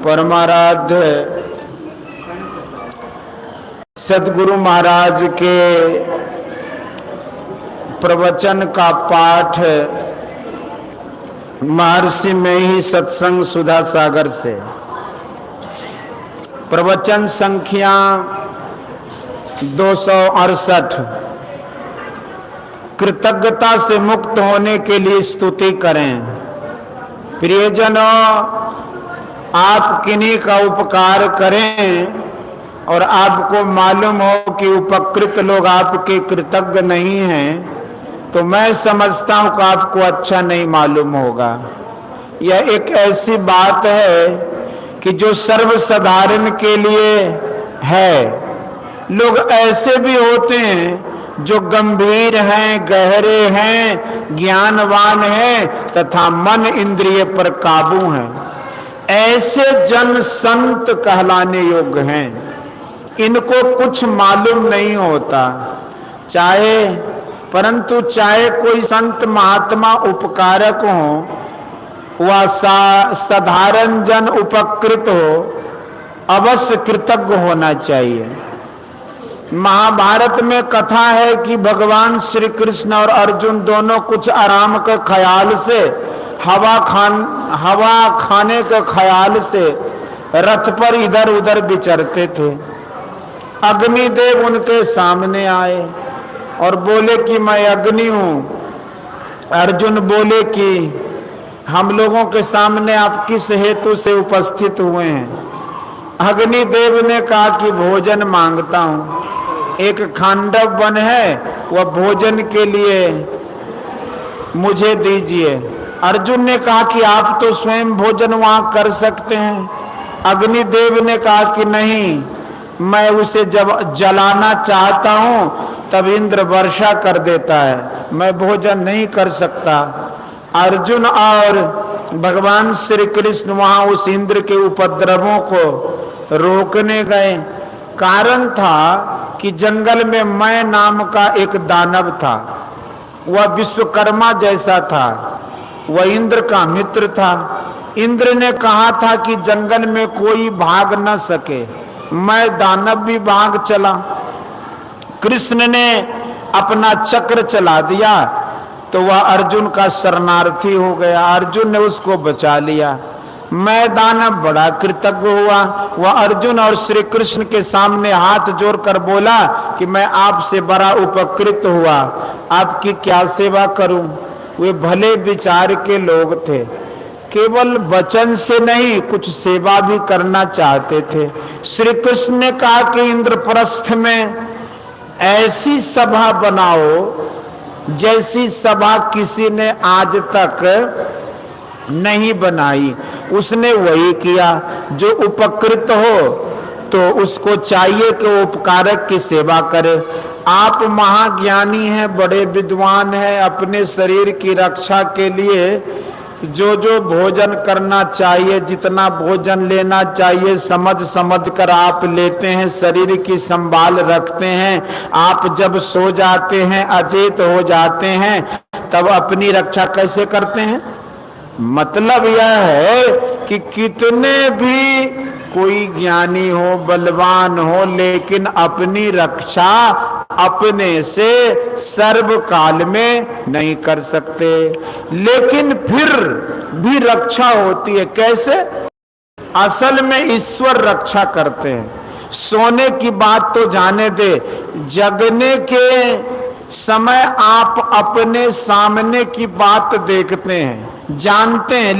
परमाराध्य सद्गुरु महाराज के प्रवचन का पाठ महर्षि में ही सत्संग सुधा सागर से। प्रवचन संख्या 268। कृतज्ञता से मुक्त होने के लिए स्तुति करें। प्रियजनों, आप किन्हीं का उपकार करें और आपको मालूम हो कि उपकृत लोग आपके कृतज्ञ नहीं हैं, तो मैं समझता हूं कि आपको अच्छा नहीं मालूम होगा। यह एक ऐसी बात है कि जो सर्वसाधारण के लिए है। लोग ऐसे भी होते हैं जो गंभीर हैं, गहरे हैं, ज्ञानवान हैं तथा मन इंद्रिय पर काबू हैं। ऐसे जन संत कहलाने योग्य हैं। इनको कुछ मालूम नहीं होता, परंतु चाहे कोई संत महात्मा उपकारक हो व साधारण जन उपकृत हो, अवश्य कृतज्ञ होना चाहिए। महाभारत में कथा है कि भगवान श्री कृष्ण और अर्जुन दोनों कुछ आराम के ख्याल से हवा खाने के ख्याल से रथ पर इधर उधर विचरते थे। अग्निदेव उनके सामने आए और बोले कि मैं अग्नि हूं। अर्जुन बोले कि हम लोगों के सामने आप किस हेतु से उपस्थित हुए हैं? अग्निदेव ने कहा कि भोजन मांगता हूं। एक खांडव वन है, वह भोजन के लिए मुझे दीजिए। अर्जुन ने कहा कि आप तो स्वयं भोजन वहां कर सकते हैं। अग्निदेव ने कहा कि नहीं, मैं उसे जब जलाना चाहता हूं तब इंद्र वर्षा कर देता है, मैं भोजन नहीं कर सकता। अर्जुन और भगवान श्री कृष्ण वहां उस इंद्र के उपद्रवों को रोकने गए। कारण था कि जंगल में मैं नाम का एक दानव था। वह विश्वकर्मा जैसा था, वह इंद्र का मित्र था। इंद्र ने कहा था कि जंगल में कोई भाग न सके। मैं दानव भी भाग चला। कृष्ण ने अपना चक्र चला दिया तो वह अर्जुन का शरणार्थी हो गया। अर्जुन ने उसको बचा लिया। मैं दानव बड़ा कृतज्ञ हुआ। वह अर्जुन और श्री कृष्ण के सामने हाथ जोड़कर बोला कि मैं आपसे बड़ा उपकृत हुआ, आपकी क्या सेवा करूं? वे भले विचार के लोग थे, केवल वचन से नहीं कुछ सेवा भी करना चाहते थे। श्री कृष्ण ने कहा कि इंद्रप्रस्थ में ऐसी सभा बनाओ जैसी सभा किसी ने आज तक नहीं बनाई। उसने वही किया। जो उपकृत हो तो उसको चाहिए कि उपकारक की सेवा करे। आप महाज्ञानी हैं, बड़े विद्वान हैं, अपने शरीर की रक्षा के लिए जो जो भोजन करना चाहिए, जितना भोजन लेना चाहिए, समझ कर आप लेते हैं, शरीर की संभाल रखते हैं। आप जब सो जाते हैं, अचेत हो जाते हैं, तब अपनी रक्षा कैसे करते हैं? मतलब यह है कि कितने भी कोई ज्ञानी हो, बलवान हो, लेकिन अपनी रक्षा अपने से सर्वकाल में नहीं कर सकते। लेकिन फिर भी रक्षा होती है। कैसे? असल में ईश्वर रक्षा करते हैं। सोने की बात तो जाने दे, जगने के समय आप अपने सामने की बात देखते हैं, जानते हैं,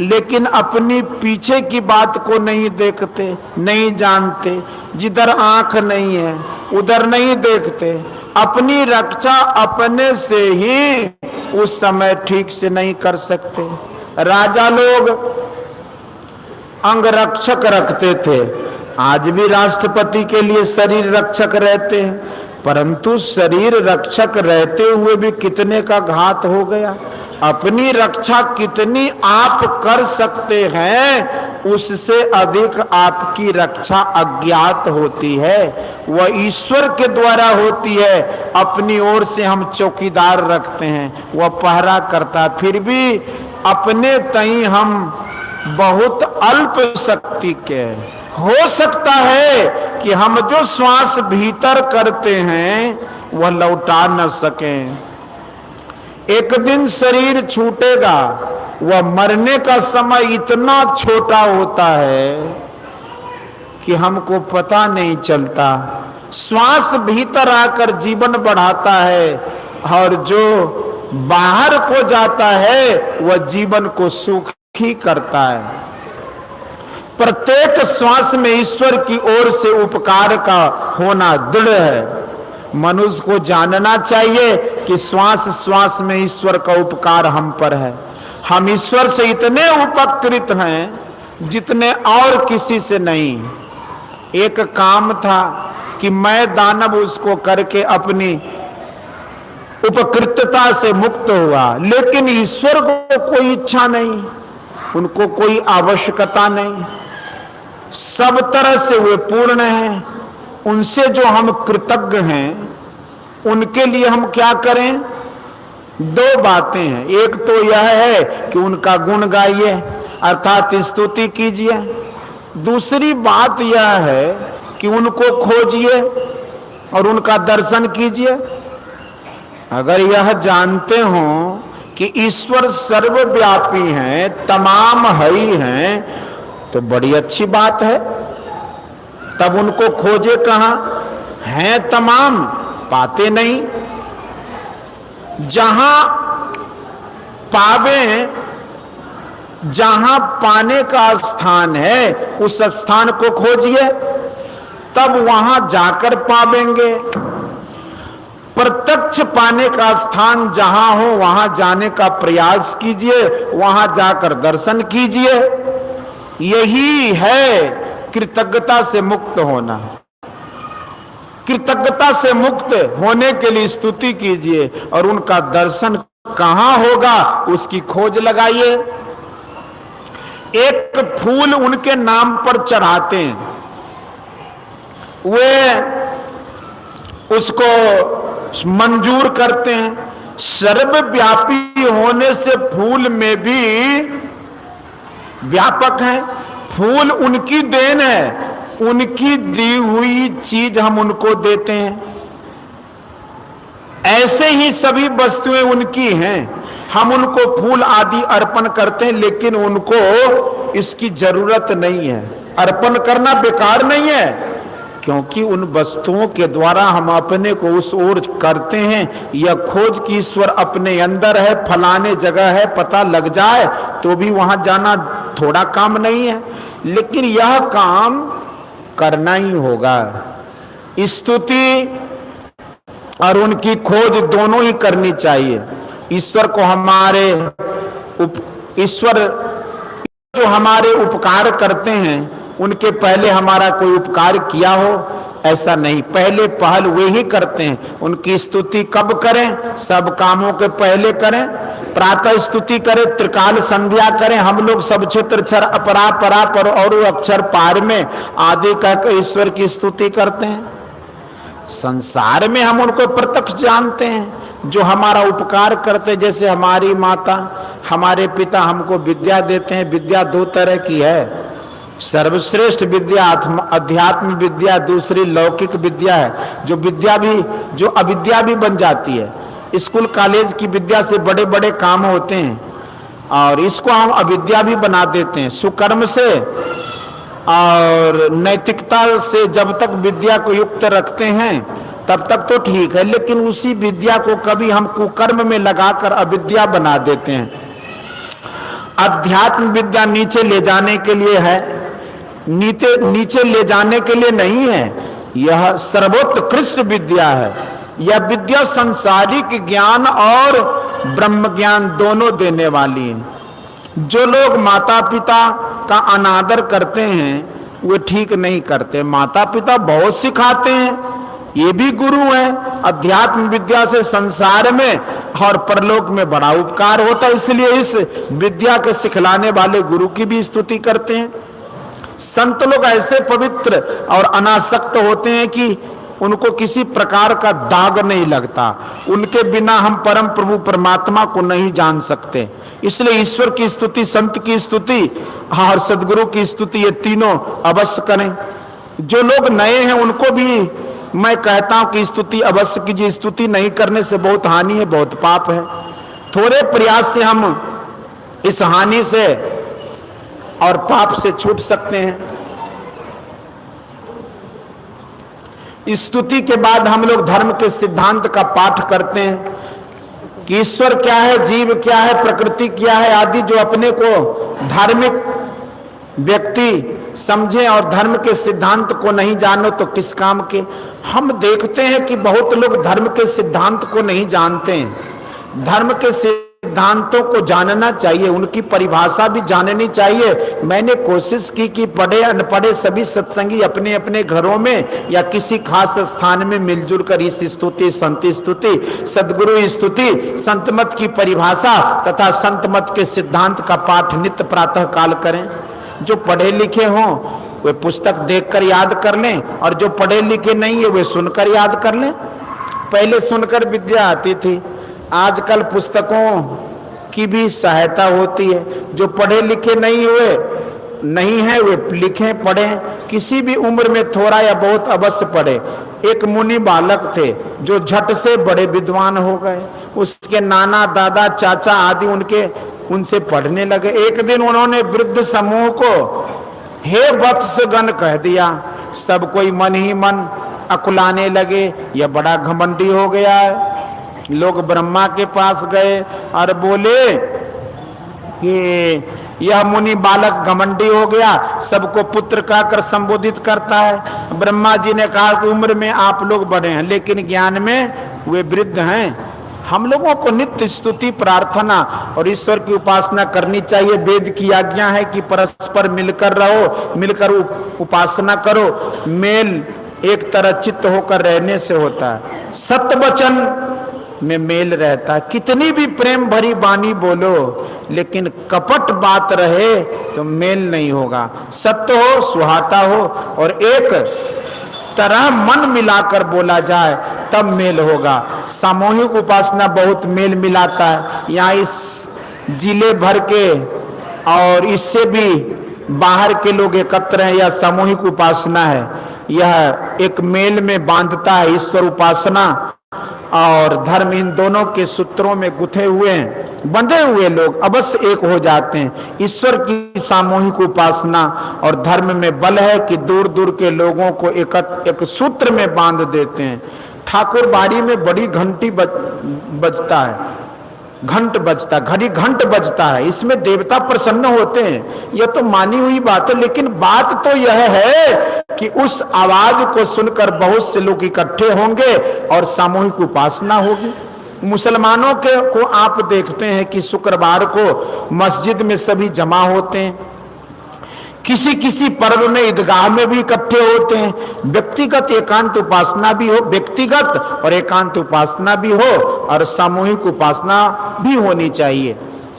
लेकिन अपनी पीछे की बात को नहीं देखते, नहीं जानते। जिधर आंख नहीं है उधर नहीं देखते। अपनी रक्षा अपने से ही उस समय ठीक से नहीं कर सकते। राजा लोग अंगरक्षक रखते थे, आज भी राष्ट्रपति के लिए शरीर रक्षक रहते हैं, परंतु शरीर रक्षक रहते हुए भी कितने का घात हो गया। अपनी रक्षा कितनी आप कर सकते हैं, उससे अधिक आपकी रक्षा अज्ञात होती है, वह ईश्वर के द्वारा होती है। अपनी ओर से हम चौकीदार रखते हैं, वह पहरा करता, फिर भी अपने तई हम बहुत अल्प शक्ति के हो सकता है कि हम जो श्वास भीतर करते हैं वह लौटा न सकें। एक दिन शरीर छूटेगा, वह मरने का समय इतना छोटा होता है कि हमको पता नहीं चलता। श्वास भीतर आकर जीवन बढ़ाता है और जो बाहर को जाता है वह जीवन को सुखी करता है। प्रत्येक श्वास में ईश्वर की ओर से उपकार का होना दृढ़ है। मनुष्य को जानना चाहिए कि श्वास श्वास में ईश्वर का उपकार हम पर है। हम ईश्वर से इतने उपकृत हैं जितने और किसी से नहीं। एक काम था कि मैं दानव उसको करके अपनी उपकृतता से मुक्त हुआ, लेकिन ईश्वर को कोई इच्छा नहीं, उनको कोई आवश्यकता नहीं, सब तरह से वे पूर्ण हैं। उनसे जो हम कृतज्ञ हैं उनके लिए हम क्या करें? दो बातें हैं। एक तो यह है कि उनका गुण गाइए अर्थात स्तुति कीजिए। दूसरी बात यह है कि उनको खोजिए और उनका दर्शन कीजिए। अगर यह जानते हो कि ईश्वर सर्वव्यापी हैं, तमाम हरि हैं, तो बड़ी अच्छी बात है। तब उनको खोजे कहां? हैं तमाम, पाते नहीं। जहां पावे, जहां पाने का स्थान है उस स्थान को खोजिए, तब वहां जाकर पावेंगे। प्रत्यक्ष पाने का स्थान जहां हो वहां जाने का प्रयास कीजिए, वहां जाकर दर्शन कीजिए। यही है कृतज्ञता से मुक्त होना। कृतज्ञता से मुक्त होने के लिए स्तुति कीजिए और उनका दर्शन कहां होगा उसकी खोज लगाइए। एक फूल उनके नाम पर चढ़ाते हैं, वे उसको मंजूर करते हैं। सर्वव्यापी होने से फूल में भी व्यापक है। फूल उनकी देन है, उनकी दी हुई चीज हम उनको देते हैं। ऐसे ही सभी वस्तुएं उनकी हैं, हम उनको फूल आदि अर्पण करते हैं, लेकिन उनको इसकी जरूरत नहीं है। अर्पण करना बेकार नहीं है, क्योंकि उन वस्तुओं के द्वारा हम अपने को उस ओर करते हैं। यह खोज कि ईश्वर अपने अंदर है, फलाने जगह है, पता लग जाए तो भी वहां जाना थोड़ा काम नहीं है, लेकिन यह काम करना ही होगा। स्तुति और उनकी खोज दोनों ही करनी चाहिए। ईश्वर को ईश्वर जो हमारे उपकार करते हैं उनके पहले हमारा कोई उपकार किया हो ऐसा नहीं, पहले पहल वे ही करते हैं। उनकी स्तुति कब करें? सब कामों के पहले करें। प्रातः स्तुति करें, त्रिकाल संध्या करें। हम लोग सब क्षेत्र क्षर अपरा परा पर और अक्षर पार में आदि कहकर ईश्वर की स्तुति करते हैं। संसार में हम उनको प्रत्यक्ष जानते हैं जो हमारा उपकार करते, जैसे हमारी माता, हमारे पिता हमको विद्या देते हैं। विद्या दो तरह की है, सर्वश्रेष्ठ विद्या अध्यात्म विद्या, दूसरी लौकिक विद्या है जो अविद्या भी बन जाती है। स्कूल कॉलेज की विद्या से बड़े बड़े काम होते हैं और इसको हम अविद्या भी बना देते हैं। सुकर्म से और नैतिकता से जब तक विद्या को युक्त रखते हैं तब तक तो ठीक है, लेकिन उसी विद्या को कभी हम कुकर्म में लगाकर अविद्या बना देते हैं। अध्यात्म विद्या नीचे ले जाने के लिए है, नीचे ले जाने के लिए नहीं है। यह सर्वोत्कृष्ट विद्या है। यह विद्या संसारिक ज्ञान और ब्रह्म ज्ञान दोनों देने वाली है। जो लोग माता पिता का अनादर करते हैं वे ठीक नहीं करते। माता पिता बहुत सिखाते हैं, ये भी गुरु हैं। अध्यात्म विद्या से संसार में और परलोक में बड़ा उपकार होता है, इसलिए इस विद्या के सिखलाने वाले गुरु की भी स्तुति करते हैं। संत लोग ऐसे पवित्र और अनासक्त होते हैं कि उनको किसी प्रकार का दाग नहीं लगता। उनके बिना हम परम प्रभु परमात्मा को नहीं जान सकते। इसलिए ईश्वर की स्तुति, संत की स्तुति और सदगुरु की स्तुति, ये तीनों अवश्य करें। जो लोग नए हैं उनको भी मैं कहता हूं कि स्तुति अवश्य कीजिए। स्तुति नहीं करने से बहुत हानि है, बहुत पाप है। थोड़े प्रयास से हम इस हानि से और पाप से छूट सकते हैं। स्तुति के बाद हम लोग धर्म के सिद्धांत का पाठ करते हैं कि ईश्वर क्या है, जीव क्या है, प्रकृति क्या है आदि। जो अपने को धार्मिक व्यक्ति समझे और धर्म के सिद्धांत को नहीं जानो तो किस काम के। हम देखते हैं कि बहुत लोग धर्म के सिद्धांत को नहीं जानते हैं। धर्म के सिद्धांतों को जानना चाहिए, उनकी परिभाषा भी जाननी चाहिए। मैंने कोशिश की कि पढ़े अनपढ़े सभी सत्संगी अपने अपने घरों में या किसी खास स्थान में मिलजुल कर इस स्तुति, संत स्तुति, सदगुरु स्तुति, संत मत की परिभाषा तथा संत मत के सिद्धांत का पाठ नित्य प्रातः काल करें। जो पढ़े लिखे हों वे पुस्तक देखकर याद कर लें और जो पढ़े लिखे नहीं है वे सुनकर याद कर लें। पहले सुनकर विद्या आती थी, आजकल पुस्तकों की भी सहायता होती है। जो पढ़े लिखे नहीं है वे लिखें, पढ़ें। किसी भी उम्र में थोड़ा या बहुत अवश्य पढ़े। एक मुनि बालक थे जो झट से बड़े विद्वान हो गए। उसके नाना, दादा, चाचा आदि उनसे पढ़ने लगे। एक दिन उन्होंने वृद्ध समूह को हे वत्सगण कह दिया। सब कोई मन ही मन अकुलाने लगे, यह बड़ा घमंडी हो गया है। लोग ब्रह्मा के पास गए और बोले कि यह मुनि बालक घमंडी हो गया, सबको पुत्र कहकर संबोधित करता है। ब्रह्मा जी ने कहा कि उम्र में आप लोग बड़े हैं लेकिन ज्ञान में वे वृद्ध हैं। हम लोगों को नित्य स्तुति, प्रार्थना और ईश्वर की उपासना करनी चाहिए। वेद की आज्ञा है कि परस्पर मिलकर रहो, मिलकर उपासना करो। मेल एक तरह चित्त होकर रहने से होता है। सत्य वचन में मेल रहता है। कितनी भी प्रेम भरी वाणी बोलो लेकिन कपट बात रहे तो मेल नहीं होगा। सत्य हो, सुहाता हो और एक तरह मन मिलाकर बोला जाए तब मेल होगा। सामूहिक उपासना बहुत मेल मिलाता है। यहाँ इस जिले भर के और इससे भी बाहर के लोग एकत्र हैं, यह सामूहिक उपासना है। यह एक मेल में बांधता है। ईश्वर उपासना और धर्म, इन दोनों के सूत्रों में गुथे हुए हैं। बंधे हुए लोग अवश्य एक हो जाते हैं। ईश्वर की सामूहिक उपासना और धर्म में बल है कि दूर दूर के लोगों को एक सूत्र में बांध देते हैं। ठाकुर बाड़ी में बड़ी घंटी बजता है, घंट बजता, घड़ी घंट बजता है। इसमें देवता प्रसन्न होते हैं, यह तो मानी हुई बात है। लेकिन बात तो यह है कि उस आवाज को सुनकर बहुत से लोग इकट्ठे होंगे और सामूहिक उपासना होगी। मुसलमानों को आप देखते हैं कि शुक्रवार को मस्जिद में सभी जमा होते हैं। किसी किसी पर्व में ईदगाह में भी इकट्ठे होते हैं। व्यक्तिगत एकांत उपासना भी हो, व्यक्तिगत और एकांत उपासना भी हो और सामूहिक उपासना भी होनी चाहिए।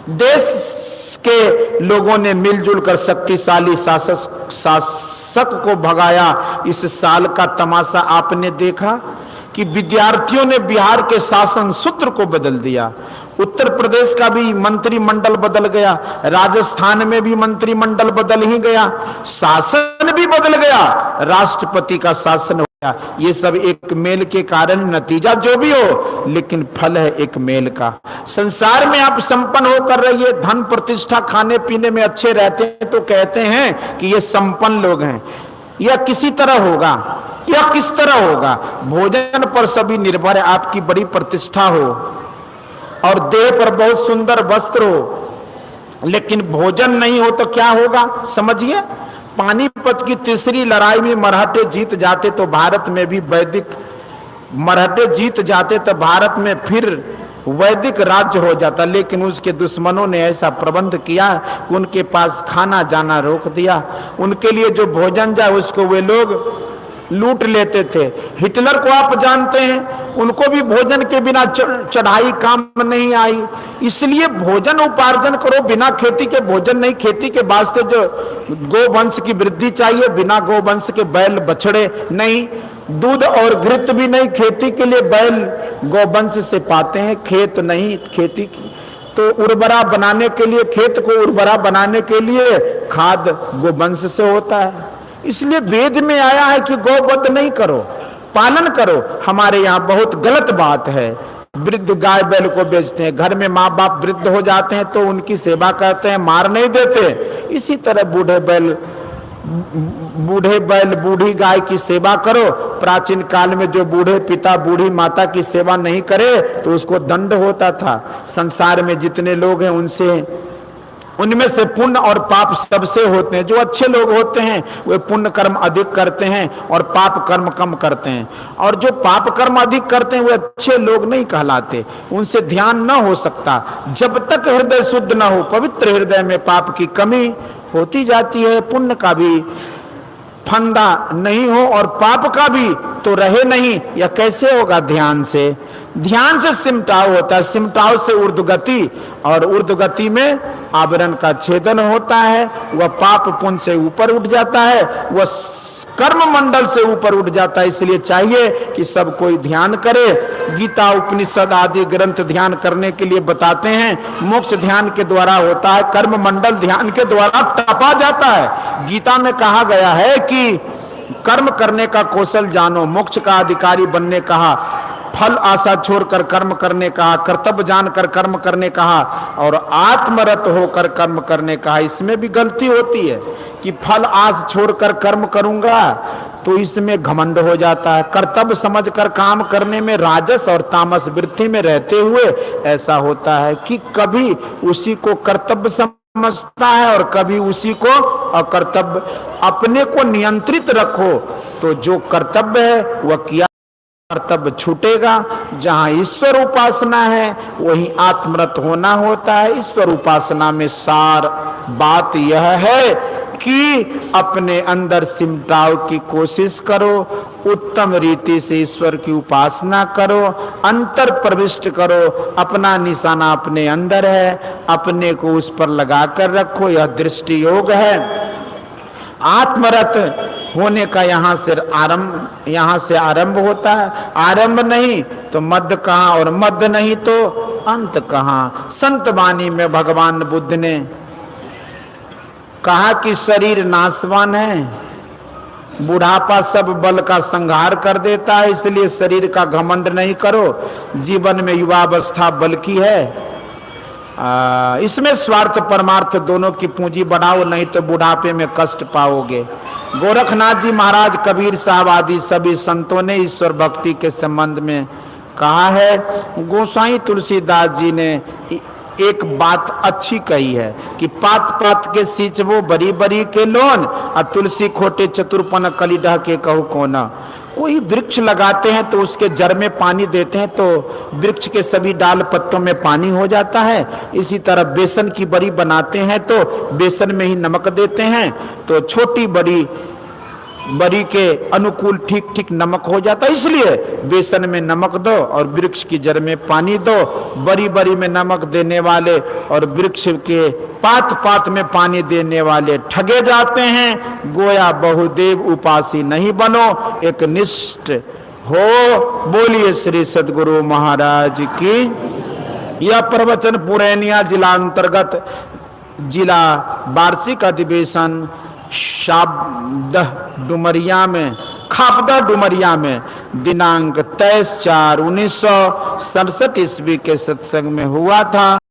देश के लोगों ने मिलजुल कर शक्तिशाली शासक को भगाया। इस साल का तमाशा आपने देखा कि विद्यार्थियों ने बिहार के शासन सूत्र को बदल दिया। उत्तर प्रदेश का भी मंत्रिमंडल बदल गया, राजस्थान में भी मंत्रिमंडल बदल ही गया, शासन भी बदल गया, राष्ट्रपति का शासन हो गया। ये सब एक मेल के कारण, नतीजा जो भी हो लेकिन फल है एक मेल का। संसार में आप संपन्न होकर रहिए, धन प्रतिष्ठा खाने पीने में अच्छे रहते हैं तो कहते हैं कि ये संपन्न लोग हैं। यह किसी तरह होगा, यह किस तरह होगा? भोजन पर सभी निर्भर है। आपकी बड़ी प्रतिष्ठा हो और देह पर बहुत सुंदर वस्त्र हो लेकिन भोजन नहीं हो तो क्या होगा? समझिए, पानीपत की तीसरी लड़ाई में मराठे जीत जाते तो भारत में भी मराठे जीत जाते तो भारत में फिर वैदिक राज्य हो जाता। लेकिन उसके दुश्मनों ने ऐसा प्रबंध किया कि उनके पास खाना जाना रोक दिया। उनके लिए जो भोजन जाए उसको वे लोग लूट लेते थे। हिटलर को आप जानते हैं, उनको भी भोजन के बिना चढ़ाई काम नहीं आई। इसलिए भोजन उपार्जन करो, बिना खेती के भोजन नहीं। खेती के वास्ते जो गोवंश की वृद्धि चाहिए, बिना गोवंश के बैल बछड़े नहीं। दूध और घृत भी नहीं, खेती के लिए बैल गोवंश से पाते हैं, खेत नहीं खेती की। तो उर्वरा बनाने के लिए, खेत को उर्वरा बनाने के लिए खाद गोवंश से होता है। इसलिए वेद में आया है कि गौवध नहीं करो, पालन करो। हमारे यहाँ बहुत गलत बात है, वृद्ध गाय बैल को बेचते हैं। घर में माँ बाप वृद्ध हो जाते हैं तो उनकी सेवा करते हैं, मार नहीं देते। इसी तरह बूढ़े बैल बूढ़ी गाय की सेवा करो। प्राचीन काल में जो बूढ़े पिता बूढ़ी माता की सेवा नहीं करे तो उसको दंड होता था। संसार में जितने लोग हैं उनमें से पुण्य और पाप सबसे होते हैं। जो अच्छे लोग होते हैं वे पुण्य कर्म अधिक करते हैं और पाप कर्म कम करते हैं, और जो पाप कर्म अधिक करते हैं वे अच्छे लोग नहीं कहलाते, उनसे ध्यान न हो सकता। जब तक हृदय शुद्ध न हो, पवित्र हृदय में पाप की कमी होती जाती है, पुण्य का भी फंदा नहीं हो और पाप का भी तो रहे नहीं। यह कैसे होगा? ध्यान से सिमटाव होता है, सिमटाव से ऊर्ध्वगति, और ऊर्ध्वगति में आवरण का छेदन होता है। वह पाप पुण्य से ऊपर उठ जाता है, वह कर्म मंडल से ऊपर उठ जाता है। इसलिए चाहिए कि सब कोई ध्यान करे। गीता उपनिषद आदि ग्रंथ ध्यान करने के लिए बताते हैं। मोक्ष ध्यान के द्वारा होता है, कर्म मंडल ध्यान के द्वारा तपा जाता है। गीता में कहा गया है कि कर्म करने का कौशल जानो, मोक्ष का अधिकारी बनने कहा, फल आशा छोड़कर कर्म करने कहा, कर्तव्य जानकर कर्म करने कहा, और आत्मरत होकर कर्म करने कहा। इसमें भी गलती होती है कि फल आस छोड़कर कर्म करूंगा तो इसमें घमंड हो जाता है। कर्तव्य समझकर काम करने में राजस और तामस वृत्ति में रहते हुए ऐसा होता है कि कभी उसी को कर्तव्य समझता है और कभी उसी को अकर्तव्य। अपने को नियंत्रित रखो तो जो कर्तव्य है वह किया, कर्तव्य छूटेगा। जहां ईश्वर उपासना है वहीं आत्मरत होना होता है। ईश्वर उपासना में सार बात यह है कि अपने अंदर सिमटाव की कोशिश करो, उत्तम रीति से ईश्वर की उपासना करो, अंतर प्रविष्ट करो। अपना निशाना अपने अंदर है, अपने को उस पर लगा कर रखो। यह दृष्टि योग है। आत्मरत होने का यहाँ से आरंभ होता है। आरंभ नहीं तो मध्य कहाँ, और मध्य नहीं तो अंत कहाँ। संत वाणी में भगवान बुद्ध ने कहा कि शरीर नाशवान है, बुढ़ापा सब बल का संहार कर देता है, इसलिए शरीर का घमंड नहीं करो। जीवन में युवावस्था बल की है, इसमें स्वार्थ परमार्थ दोनों की पूंजी बढ़ाओ, नहीं तो बुढ़ापे में कष्ट पाओगे। गोरखनाथ जी महाराज, कबीर साहब आदि सभी संतों ने ईश्वर भक्ति के संबंध में कहा है। गोसाई तुलसीदास जी ने एक बात अच्छी कही है कि पात पात के सींचबो बरी बरी के लोन, और तुलसी खोटे चतुरपन कलिडह के कहू कोना। कोई वृक्ष लगाते हैं तो उसके जड़ में पानी देते हैं तो वृक्ष के सभी डाल पत्तों में पानी हो जाता है। इसी तरह बेसन की बड़ी बनाते हैं तो बेसन में ही नमक देते हैं, तो छोटी बड़ी के अनुकूल ठीक ठीक नमक हो जाता है। इसलिए बेसन में नमक दो और वृक्ष की जड़ में पानी दो। बड़ी में नमक देने वाले और वृक्ष के पात पात में पानी देने वाले ठगे जाते हैं। गोया बहुदेव उपासी नहीं बनो, एक निष्ठ हो। बोलिए श्री सद्गुरु महाराज की। यह प्रवचन पुरैनिया जिला अंतर्गत जिला वार्षिक अधिवेशन खापदा डुमरिया में दिनांक 23/4/1967 ईस्वी के सत्संग में हुआ था।